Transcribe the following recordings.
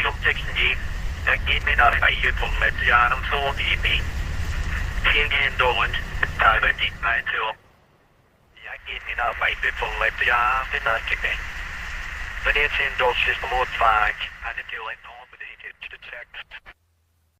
Subteksten die, da geht mir nach Reihe von Jahren so die Idee. Vielen Dollar, Teile die Einzel. Ja, geht mir nach Reihe von Jahren den Architekt. But it's in Dutch is the Lord Flag, and it's nominated to the text.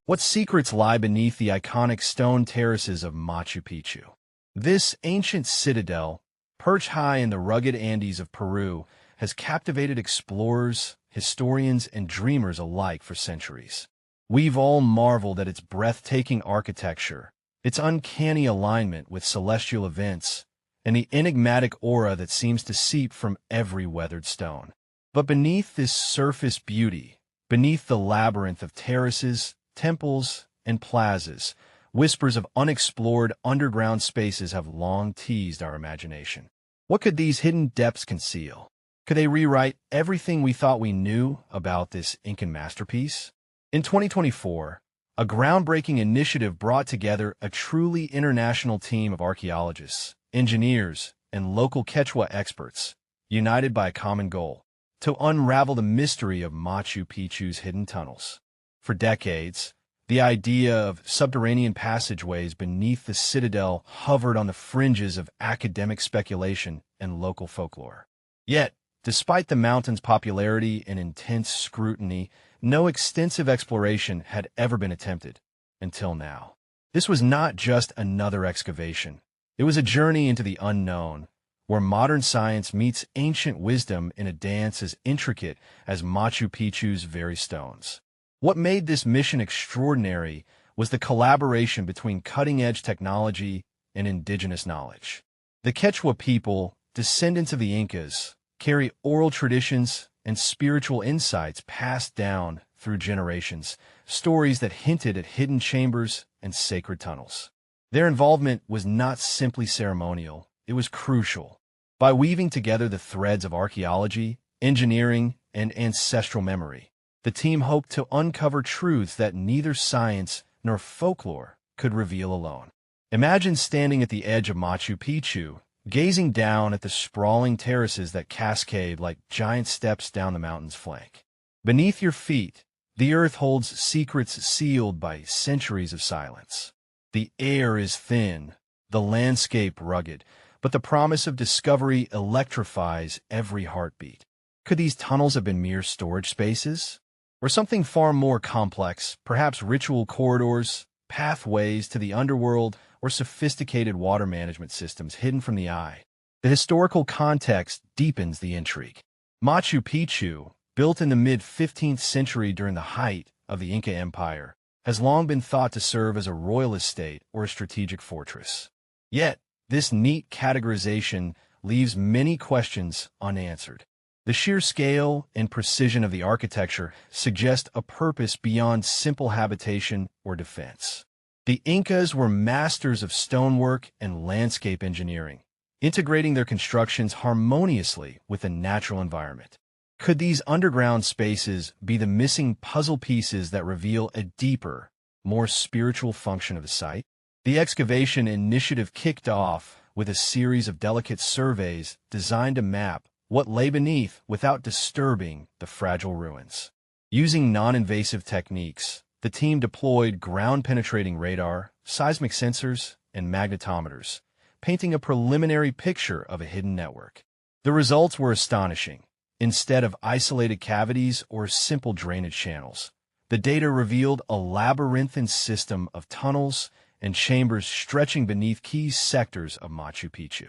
What secrets lie beneath the iconic stone terraces of Machu Picchu? This ancient citadel, perched high in the rugged Andes of Peru, has captivated explorers, historians, and dreamers alike for centuries. We've all marveled at its breathtaking architecture, its uncanny alignment with celestial events, and the enigmatic aura that seems to seep from every weathered stone. But beneath this surface beauty, beneath the labyrinth of terraces, temples, and plazas, whispers of unexplored underground spaces have long teased our imagination. What could these hidden depths conceal? Could they rewrite everything we thought we knew about this Incan masterpiece? In 2024, a groundbreaking initiative brought together a truly international team of archaeologists, engineers, and local Quechua experts, united by a common goal: to unravel the mystery of Machu Picchu's hidden tunnels. For decades, the idea of subterranean passageways beneath the citadel hovered on the fringes of academic speculation and local folklore. Yet, despite the mountain's popularity and intense scrutiny, no extensive exploration had ever been attempted, until now. This was not just another excavation. It was a journey into the unknown, where modern science meets ancient wisdom in a dance as intricate as Machu Picchu's very stones. What made this mission extraordinary was the collaboration between cutting-edge technology and indigenous knowledge. The Quechua people, descendants of the Incas, carry oral traditions and spiritual insights passed down through generations, stories that hinted at hidden chambers and sacred tunnels. Their involvement was not simply ceremonial, it was crucial. By weaving together the threads of archaeology, engineering, and ancestral memory, the team hoped to uncover truths that neither science nor folklore could reveal alone. Imagine standing at the edge of Machu Picchu, gazing down at the sprawling terraces that cascade like giant steps down the mountain's flank. Beneath your feet, the earth holds secrets sealed by centuries of silence. The air is thin, the landscape rugged, but the promise of discovery electrifies every heartbeat. Could these tunnels have been mere storage spaces? Or something far more complex, perhaps ritual corridors, pathways to the underworld, or sophisticated water management systems hidden from the eye? The historical context deepens the intrigue. Machu Picchu, built in the mid-15th century during the height of the Inca Empire, has long been thought to serve as a royal estate or a strategic fortress. Yet, this neat categorization leaves many questions unanswered. The sheer scale and precision of the architecture suggest a purpose beyond simple habitation or defense. The Incas were masters of stonework and landscape engineering, integrating their constructions harmoniously with the natural environment. Could these underground spaces be the missing puzzle pieces that reveal a deeper, more spiritual function of the site? The excavation initiative kicked off with a series of delicate surveys designed to map what lay beneath without disturbing the fragile ruins. Using non-invasive techniques, the team deployed ground-penetrating radar, seismic sensors, and magnetometers, painting a preliminary picture of a hidden network. The results were astonishing. Instead of isolated cavities or simple drainage channels, the data revealed a labyrinthine system of tunnels and chambers stretching beneath key sectors of Machu Picchu.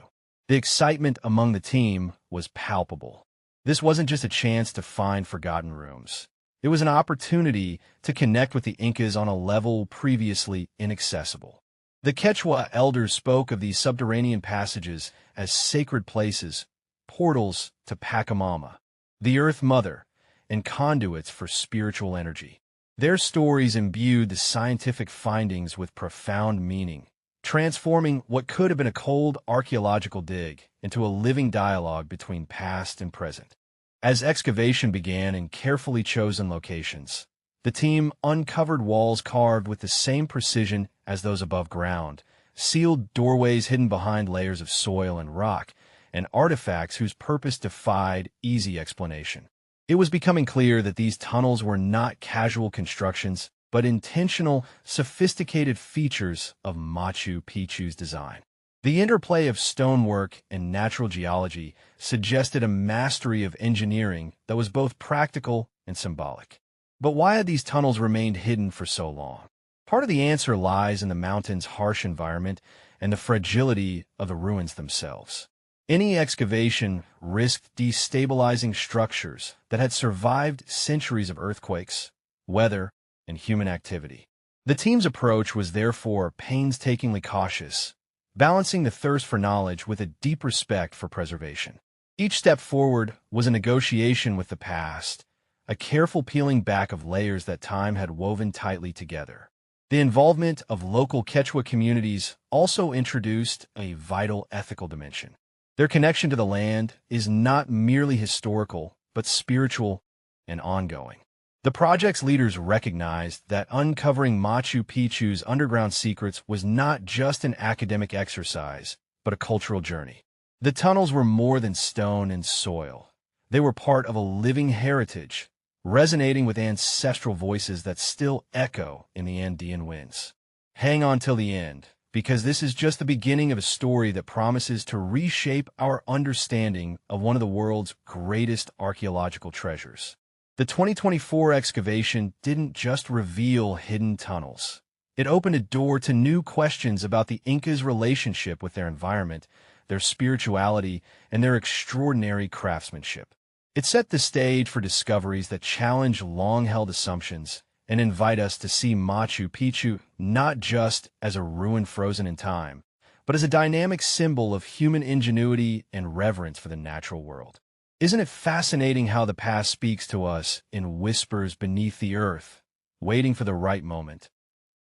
The excitement among the team was palpable. This wasn't just a chance to find forgotten rooms. It was an opportunity to connect with the Incas on a level previously inaccessible. The Quechua elders spoke of these subterranean passages as sacred places, portals to Pachamama, the Earth Mother, and conduits for spiritual energy. Their stories imbued the scientific findings with profound meaning, transforming what could have been a cold archaeological dig into a living dialogue between past and present. As excavation began in carefully chosen locations, the team uncovered walls carved with the same precision as those above ground, sealed doorways hidden behind layers of soil and rock, and artifacts whose purpose defied easy explanation. It was becoming clear that these tunnels were not casual constructions, but intentional, sophisticated features of Machu Picchu's design. The interplay of stonework and natural geology suggested a mastery of engineering that was both practical and symbolic. But why had these tunnels remained hidden for so long? Part of the answer lies in the mountain's harsh environment and the fragility of the ruins themselves. Any excavation risked destabilizing structures that had survived centuries of earthquakes, weather, and human activity. The team's approach was therefore painstakingly cautious, balancing the thirst for knowledge with a deep respect for preservation. Each step forward was a negotiation with the past, a careful peeling back of layers that time had woven tightly together. The involvement of local Quechua communities also introduced a vital ethical dimension. Their connection to the land is not merely historical, but spiritual and ongoing. The project's leaders recognized that uncovering Machu Picchu's underground secrets was not just an academic exercise, but a cultural journey. The tunnels were more than stone and soil. They were part of a living heritage, resonating with ancestral voices that still echo in the Andean winds. Hang on till the end, because this is just the beginning of a story that promises to reshape our understanding of one of the world's greatest archaeological treasures. The 2024 excavation didn't just reveal hidden tunnels. It opened a door to new questions about the Incas' relationship with their environment, their spirituality, and their extraordinary craftsmanship. It set the stage for discoveries that challenge long-held assumptions and invite us to see Machu Picchu not just as a ruin frozen in time, but as a dynamic symbol of human ingenuity and reverence for the natural world. Isn't it fascinating how the past speaks to us in whispers beneath the earth, waiting for the right moment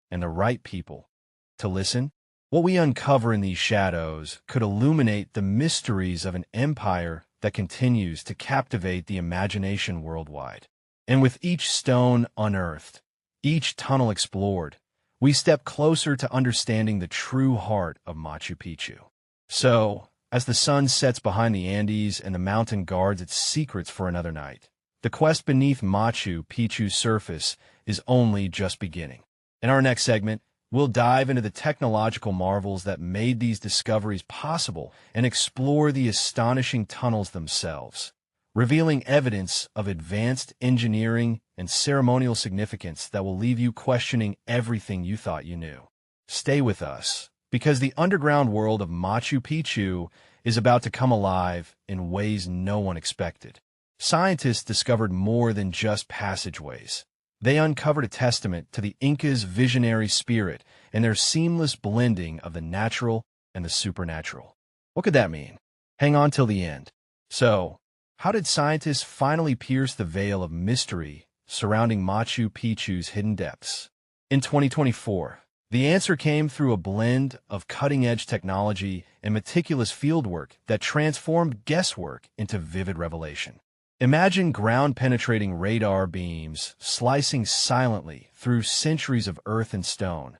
and the right people to listen? What we uncover in these shadows could illuminate the mysteries of an empire that continues to captivate the imagination worldwide. And with each stone unearthed, each tunnel explored, we step closer to understanding the true heart of Machu Picchu. So, as the sun sets behind the Andes and the mountain guards its secrets for another night, the quest beneath Machu Picchu's surface is only just beginning. In our next segment, we'll dive into the technological marvels that made these discoveries possible and explore the astonishing tunnels themselves, revealing evidence of advanced engineering and ceremonial significance that will leave you questioning everything you thought you knew. Stay with us, because the underground world of Machu Picchu is about to come alive in ways no one expected. Scientists discovered more than just passageways. They uncovered a testament to the Incas' visionary spirit and their seamless blending of the natural and the supernatural. What could that mean? Hang on till the end. So, how did scientists finally pierce the veil of mystery surrounding Machu Picchu's hidden depths? In 2024, the answer came through a blend of cutting-edge technology and meticulous fieldwork that transformed guesswork into vivid revelation. Imagine ground-penetrating radar beams slicing silently through centuries of earth and stone,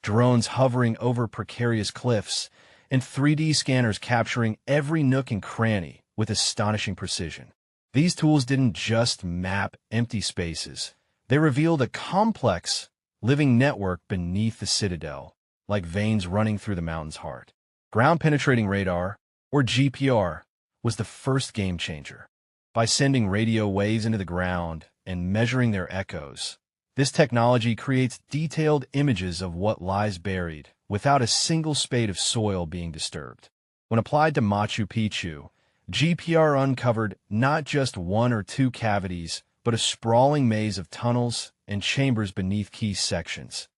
drones hovering over precarious cliffs, and 3D scanners capturing every nook and cranny with astonishing precision. These tools didn't just map empty spaces. They revealed a complex, living network beneath the citadel, like veins running through the mountain's heart. Ground-penetrating radar, or GPR, was the first game-changer. By sending radio waves into the ground and measuring their echoes, this technology creates detailed images of what lies buried without a single spade of soil being disturbed. When applied to Machu Picchu, GPR uncovered not just one or two cavities, but a sprawling maze of tunnels and chambers beneath key sections,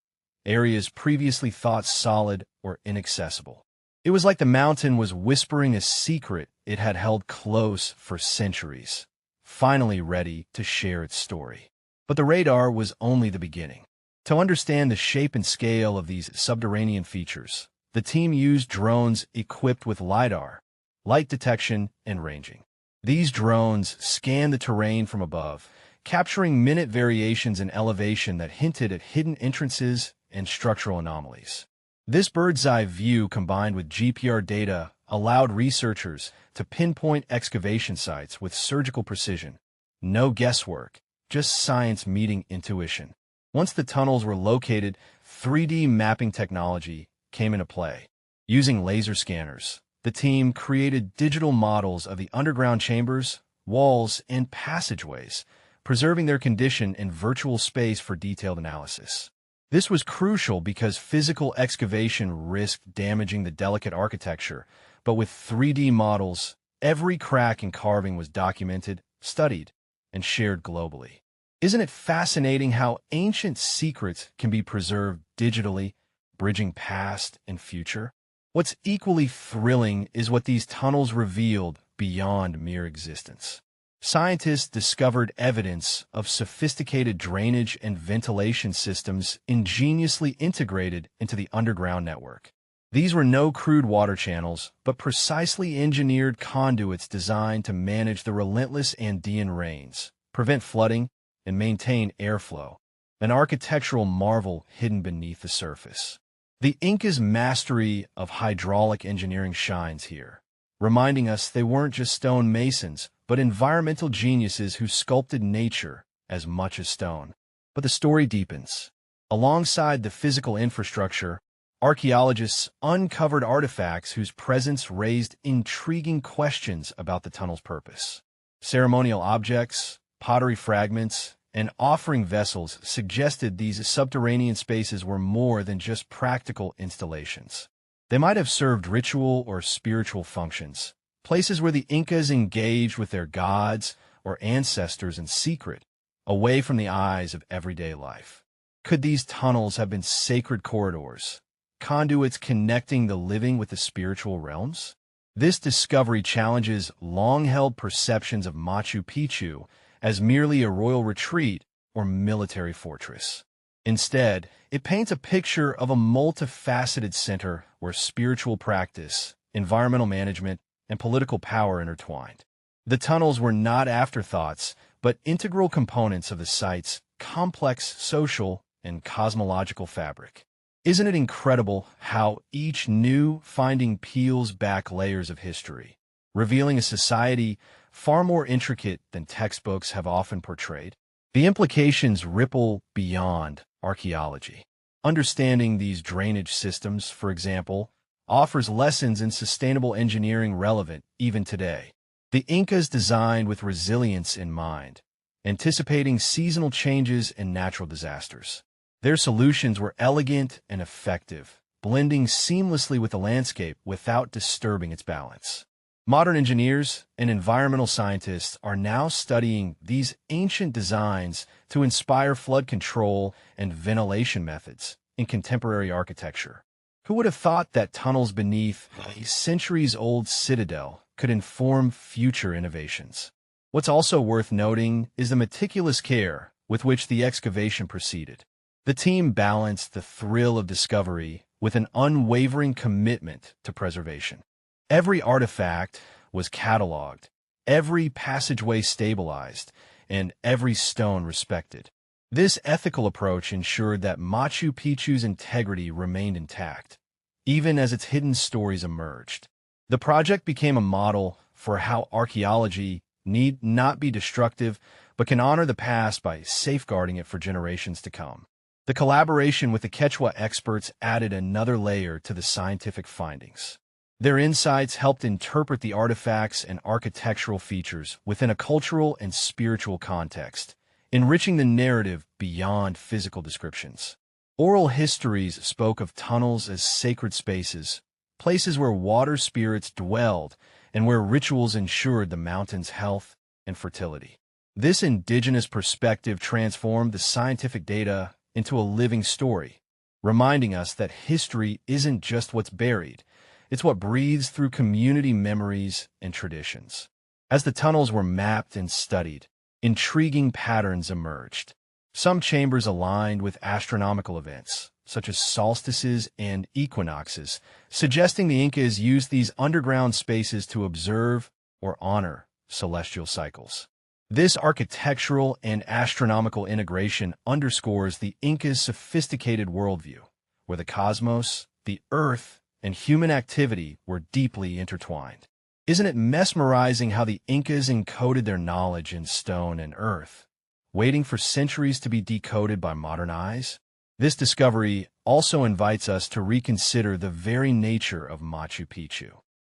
areas previously thought solid or inaccessible. It was like the mountain was whispering a secret it had held close for centuries, finally ready to share its story. But the radar was only the beginning. To understand the shape and scale of these subterranean features, the team used drones equipped with LiDAR, light detection, and ranging. These drones scanned the terrain from above, capturing minute variations in elevation that hinted at hidden entrances and structural anomalies. This bird's-eye view combined with GPR data allowed researchers to pinpoint excavation sites with surgical precision, No guesswork, just science meeting intuition. Once the tunnels were located, 3D mapping technology came into play. Using laser scanners, the team created digital models of the underground chambers, walls, and passageways, preserving their condition in virtual space for detailed analysis. This was crucial because physical excavation risked damaging the delicate architecture, but with 3D models, every crack and carving was documented, studied, and shared globally. Isn't it fascinating how ancient secrets can be preserved digitally, bridging past and future? What's equally thrilling is what these tunnels revealed beyond mere existence. Scientists discovered evidence of sophisticated drainage and ventilation systems ingeniously integrated into the underground network. These were no crude water channels, but precisely engineered conduits designed to manage the relentless Andean rains, prevent flooding, and maintain airflow, an architectural marvel hidden beneath the surface. The Incas' mastery of hydraulic engineering shines here, reminding us they weren't just stone masons, but environmental geniuses who sculpted nature as much as stone. But the story deepens. Alongside the physical infrastructure, archaeologists uncovered artifacts whose presence raised intriguing questions about the tunnel's purpose. Ceremonial objects, pottery fragments, and offering vessels suggested these subterranean spaces were more than just practical installations. They might have served ritual or spiritual functions, places where the Incas engaged with their gods or ancestors in secret, away from the eyes of everyday life. Could these tunnels have been sacred corridors, conduits connecting the living with the spiritual realms? This discovery challenges long-held perceptions of Machu Picchu as merely a royal retreat or military fortress. Instead, it paints a picture of a multifaceted center where spiritual practice, environmental management, and political power intertwined. The tunnels were not afterthoughts, but integral components of the site's complex social and cosmological fabric. Isn't it incredible how each new finding peels back layers of history, revealing a society far more intricate than textbooks have often portrayed? The implications ripple beyond archaeology. Understanding these drainage systems, for example, offers lessons in sustainable engineering relevant even today. The Incas designed with resilience in mind, anticipating seasonal changes and natural disasters. Their solutions were elegant and effective, blending seamlessly with the landscape without disturbing its balance. Modern engineers and environmental scientists are now studying these ancient designs to inspire flood control and ventilation methods in contemporary architecture. Who would have thought that tunnels beneath a centuries-old citadel could inform future innovations? What's also worth noting is the meticulous care with which the excavation proceeded. The team balanced the thrill of discovery with an unwavering commitment to preservation. Every artifact was cataloged, every passageway stabilized, and every stone respected. This ethical approach ensured that Machu Picchu's integrity remained intact, even as its hidden stories emerged. The project became a model for how archaeology need not be destructive, but can honor the past by safeguarding it for generations to come. The collaboration with the Quechua experts added another layer to the scientific findings. Their insights helped interpret the artifacts and architectural features within a cultural and spiritual context, enriching the narrative beyond physical descriptions. Oral histories spoke of tunnels as sacred spaces, places where water spirits dwelled and where rituals ensured the mountain's health and fertility. This indigenous perspective transformed the scientific data into a living story, reminding us that history isn't just what's buried, it's what breathes through community memories and traditions. As the tunnels were mapped and studied, intriguing patterns emerged. Some chambers aligned with astronomical events, such as solstices and equinoxes, suggesting the Incas used these underground spaces to observe or honor celestial cycles. This architectural and astronomical integration underscores the Incas' sophisticated worldview, where the cosmos, the Earth, and human activity were deeply intertwined. Isn't it mesmerizing how the Incas encoded their knowledge in stone and earth, waiting for centuries to be decoded by modern eyes? This discovery also invites us to reconsider the very nature of Machu Picchu.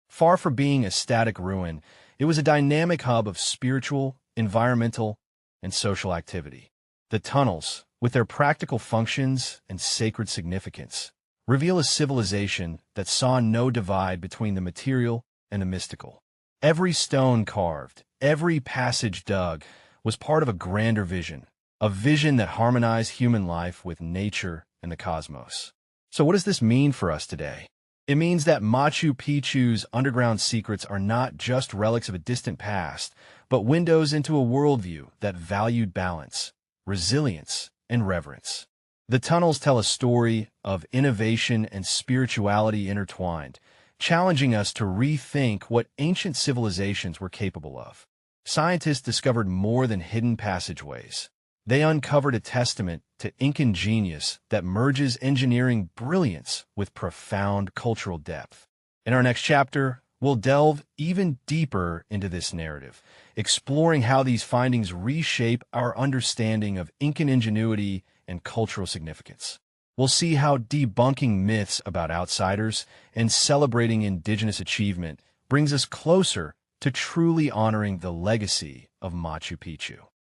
Far from being a static ruin, it was a dynamic hub of spiritual, environmental, and social activity. The tunnels, with their practical functions and sacred significance, reveal a civilization that saw no divide between the material and the mystical. Every stone carved, every passage dug, was part of a grander vision, a vision that harmonized human life with nature and the cosmos. So what does this mean for us today? It means that Machu Picchu's underground secrets are not just relics of a distant past, but windows into a worldview that valued balance, resilience, and reverence. The tunnels tell a story of innovation and spirituality intertwined, challenging us to rethink what ancient civilizations were capable of. Scientists discovered more than hidden passageways. They uncovered a testament to Incan genius that merges engineering brilliance with profound cultural depth. In our next chapter, we'll delve even deeper into this narrative, exploring how these findings reshape our understanding of Incan ingenuity and cultural significance. We'll see how debunking myths about outsiders and celebrating indigenous achievement brings us closer to truly honoring the legacy of Machu Picchu.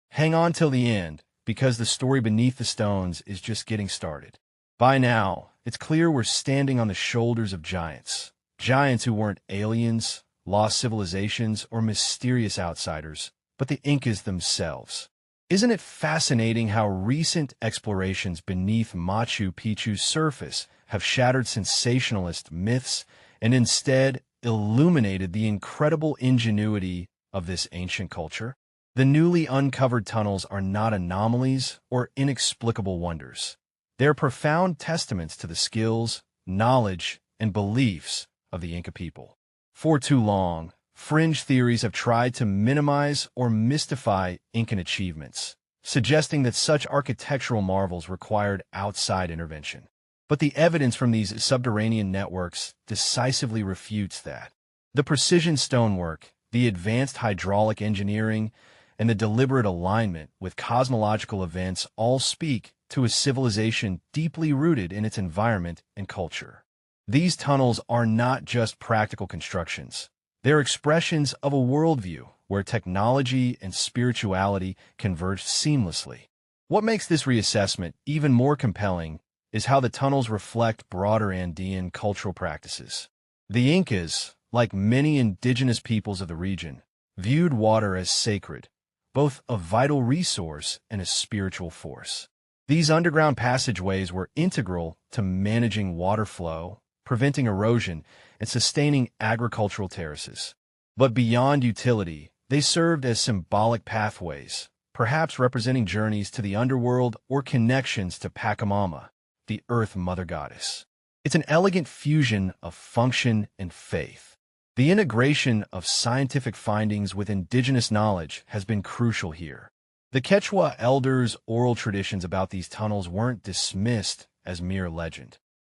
Hang on till the end, because the story beneath the stones is just getting started. By now, it's clear we're standing on the shoulders of giants. Giants who weren't aliens, lost civilizations, or mysterious outsiders, but the Incas themselves. Isn't it fascinating how recent explorations beneath Machu Picchu's surface have shattered sensationalist myths and instead illuminated the incredible ingenuity of this ancient culture? The newly uncovered tunnels are not anomalies or inexplicable wonders. They're profound testaments to the skills, knowledge, and beliefs of the Inca people. For too long, fringe theories have tried to minimize or mystify Incan achievements, suggesting that such architectural marvels required outside intervention. But the evidence from these subterranean networks decisively refutes that. The precision stonework, the advanced hydraulic engineering, and the deliberate alignment with cosmological events all speak to a civilization deeply rooted in its environment and culture. These tunnels are not just practical constructions. They're expressions of a worldview where technology and spirituality converge seamlessly. What makes this reassessment even more compelling is how the tunnels reflect broader Andean cultural practices. The Incas, like many indigenous peoples of the region, viewed water as sacred, both a vital resource and a spiritual force. These underground passageways were integral to managing water flow, preventing erosion, and sustaining agricultural terraces. But beyond utility, they served as symbolic pathways, perhaps representing journeys to the underworld or connections to Pachamama, the Earth Mother Goddess. It's an elegant fusion of function and faith. The integration of scientific findings with indigenous knowledge has been crucial here. The Quechua elders' oral traditions about these tunnels weren't dismissed as mere legend.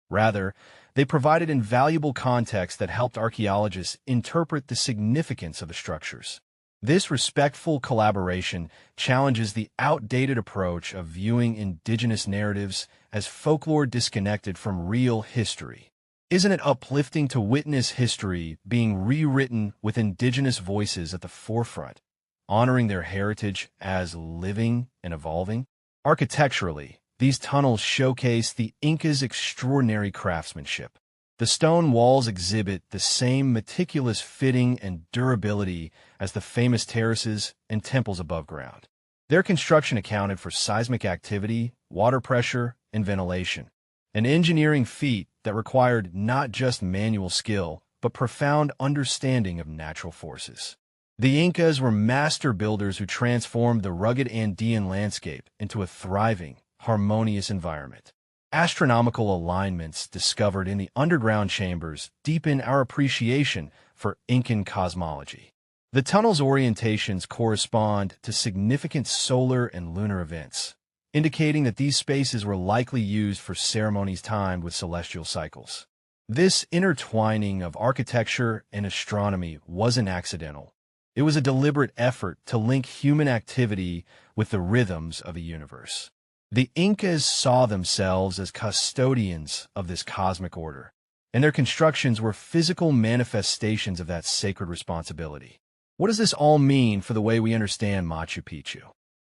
Rather, they provided invaluable context that helped archaeologists interpret the significance of the structures. This respectful collaboration challenges the outdated approach of viewing indigenous narratives as folklore disconnected from real history. Isn't it uplifting to witness history being rewritten with indigenous voices at the forefront, honoring their heritage as living and evolving? Architecturally, these tunnels showcase the Incas' extraordinary craftsmanship. The stone walls exhibit the same meticulous fitting and durability as the famous terraces and temples above ground. Their construction accounted for seismic activity, water pressure, and ventilation, an engineering feat that required not just manual skill, but profound understanding of natural forces. The Incas were master builders who transformed the rugged Andean landscape into a thriving, harmonious environment. Astronomical alignments discovered in the underground chambers deepen our appreciation for Incan cosmology. The tunnel's orientations correspond to significant solar and lunar events, indicating that these spaces were likely used for ceremonies timed with celestial cycles. This intertwining of architecture and astronomy wasn't accidental. It was a deliberate effort to link human activity with the rhythms of the universe. The Incas saw themselves as custodians of this cosmic order, and their constructions were physical manifestations of that sacred responsibility. What does this all mean for the way we understand Machu Picchu?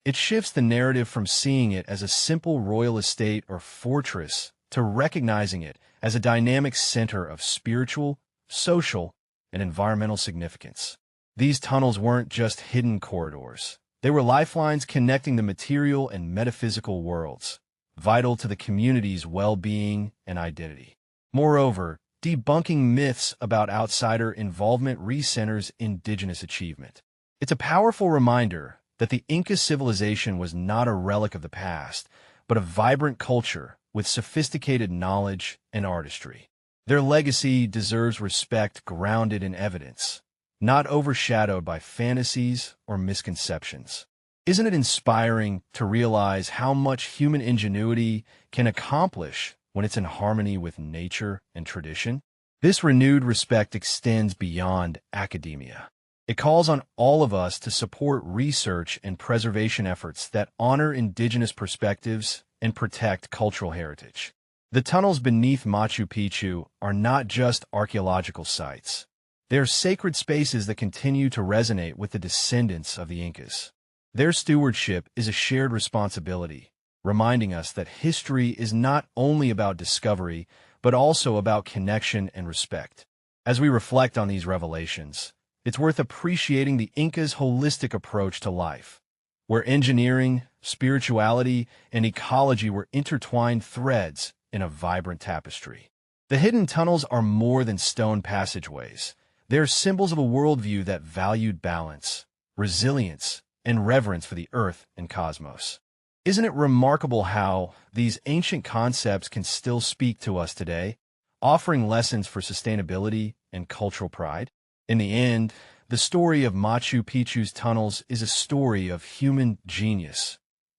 It shifts the narrative from seeing it as a simple royal estate or fortress to recognizing it as a dynamic center of spiritual, social, and environmental significance. These tunnels weren't just hidden corridors. They were lifelines connecting the material and metaphysical worlds, vital to the community's well-being and identity. Moreover, debunking myths about outsider involvement recenters indigenous achievement. It's a powerful reminder that the Inca civilization was not a relic of the past, but a vibrant culture with sophisticated knowledge and artistry. Their legacy deserves respect grounded in evidence, not overshadowed by fantasies or misconceptions. Isn't it inspiring to realize how much human ingenuity can accomplish when it's in harmony with nature and tradition? This renewed respect extends beyond academia. It calls on all of us to support research and preservation efforts that honor indigenous perspectives and protect cultural heritage. The tunnels beneath Machu Picchu are not just archaeological sites. They are sacred spaces that continue to resonate with the descendants of the Incas. Their stewardship is a shared responsibility, reminding us that history is not only about discovery, but also about connection and respect. As we reflect on these revelations, it's worth appreciating the Incas' holistic approach to life, where engineering, spirituality, and ecology were intertwined threads in a vibrant tapestry. The hidden tunnels are more than stone passageways. They're symbols of a worldview that valued balance, resilience, and reverence for the earth and cosmos. Isn't it remarkable how these ancient concepts can still speak to us today, offering lessons for sustainability and cultural pride? In the end, the story of Machu Picchu's tunnels is a story of human genius,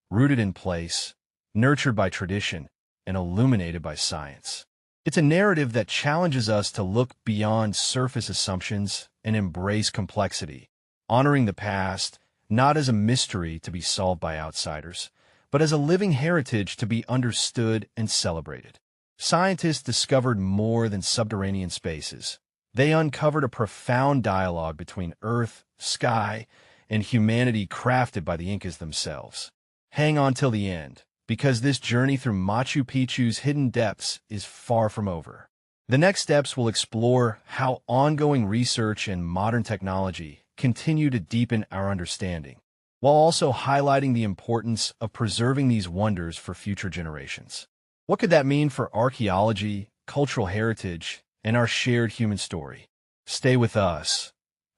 rooted in place, nurtured by tradition, and illuminated by science. It's a narrative that challenges us to look beyond surface assumptions and embrace complexity, honoring the past not as a mystery to be solved by outsiders, but as a living heritage to be understood and celebrated. Scientists discovered more than subterranean spaces. They uncovered a profound dialogue between Earth, sky, and humanity crafted by the Incas themselves. Hang on till the end, because this journey through Machu Picchu's hidden depths is far from over. The next steps will explore how ongoing research and modern technology continue to deepen our understanding, while also highlighting the importance of preserving these wonders for future generations. What could that mean for archaeology, cultural heritage, and our shared human story? Stay with us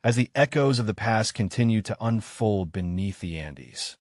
as the echoes of the past continue to unfold beneath the Andes.